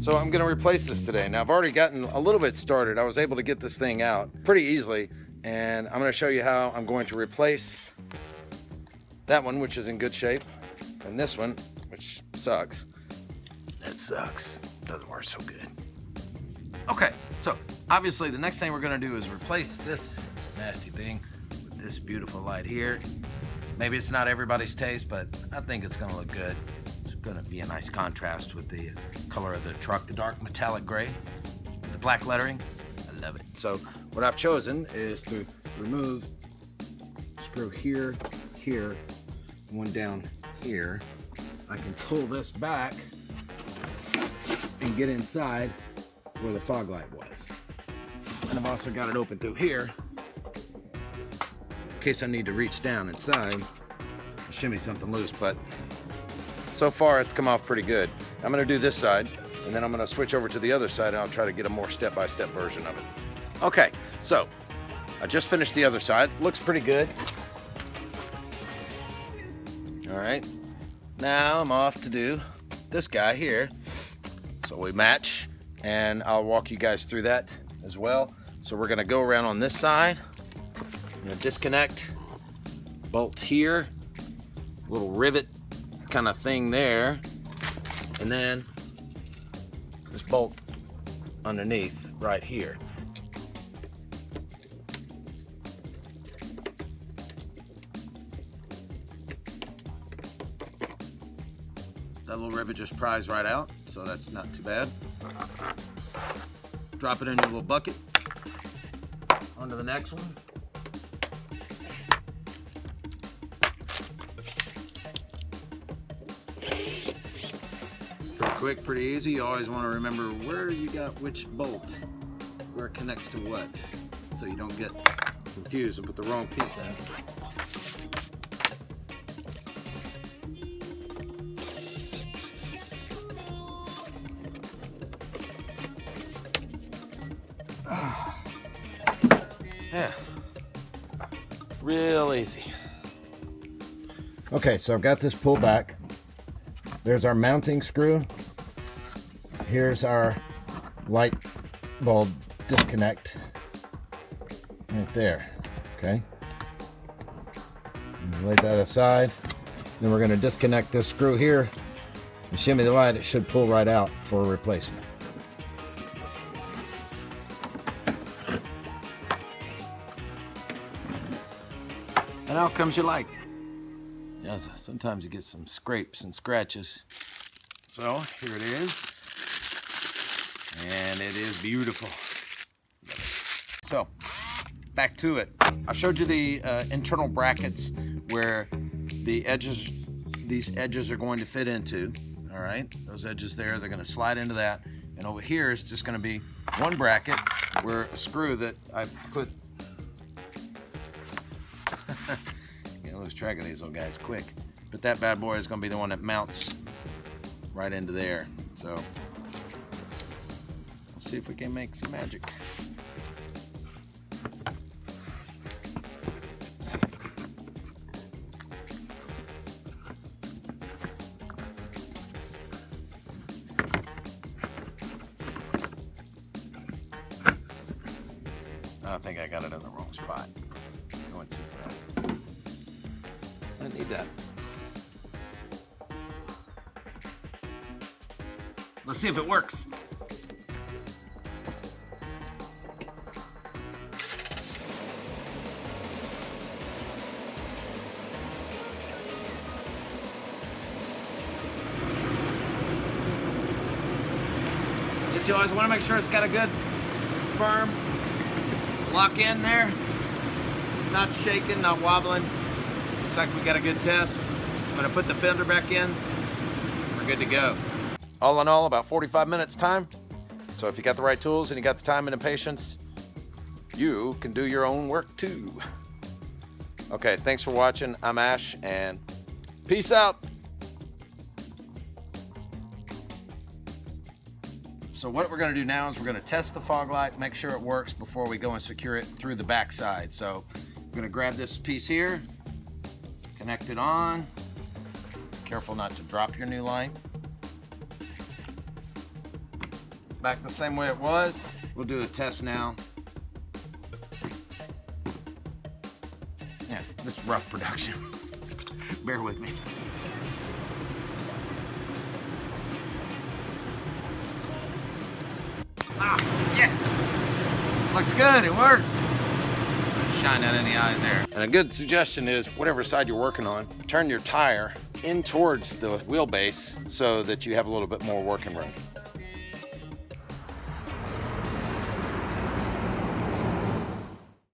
So I'm going to replace this today. Now I've already gotten a little bit started. I was able to get this thing out pretty easily, and I'm going to show you how I'm going to replace that one, which is in good shape, and this one, which sucks. That sucks. Doesn't work so good. Okay, so obviously the next thing we're going to do is replace this nasty thing with this beautiful light here. Maybe it's not everybody's taste, but I think it's going to look good. It's going to be a nice contrast with the color of the truck, the dark metallic gray with the black lettering. I love it. So what I've chosen is to remove screw here, here, one down here. I can pull this back and get inside where the fog light was. And I've also got it open through here in case I need to reach down inside and shimmy something loose, but so far it's come off pretty good. I'm gonna do this side, and then I'm gonna switch over to the other side, and I'll try to get a more step-by-step version of it. Okay, so I just finished the other side. Looks pretty good. All right, now I'm off to do this guy here. So we match, and I'll walk you guys through that as well. So we're gonna go around on this side. I'm gonna disconnect, bolt here, little rivet kind of thing there, and then this bolt underneath right here. That little rivet just pries right out, so that's not too bad. Drop it in your little bucket. Onto the next one. Pretty quick, pretty easy. You always want to remember where you got which bolt, where it connects to what, so you don't get confused and put the wrong piece in. Yeah, real easy. Okay, so I've got this pulled back. There's our mounting screw. Here's our light bulb disconnect right there. Okay, and lay that aside. Then we're going to disconnect this screw here and shimmy the light. It should pull right out for a replacement. And out comes your light. Yes, sometimes you get some scrapes and scratches. So here it is. And it is beautiful. So back to it. I showed you the internal brackets where the edges, these edges are going to fit into. All right, those edges there, they're going to slide into that. And over here is just going to be one bracket where a screw that I put. You lose track of these little guys quick. But that bad boy is going to be the one that mounts right into there. So we'll see if we can make some magic. I think I got it in the wrong spot. It's going too fast. I didn't need that. Let's see if it works. Just you always want to make sure it's got a good firm lock in there. It's not shaking, not wobbling. Looks like we got a good test. I'm gonna put the fender back in. We're good to go. All in all, about 45 minutes time. So if you got the right tools and you got the time and the patience, you can do your own work too. Okay, thanks for watching. I'm Ash, and peace out. So what we're going to do now is we're going to test the fog light, make sure it works before we go and secure it through the back side. So I'm going to grab this piece here, connect it on. Careful not to drop your new light. back the same way it was. We'll do a test now. Yeah, this is rough production. Bear with me. Ah, yes! Looks good, it works. Shine out any eyes there. And a good suggestion is, whatever side you're working on, turn your tire in towards the wheelbase so that you have a little bit more working room.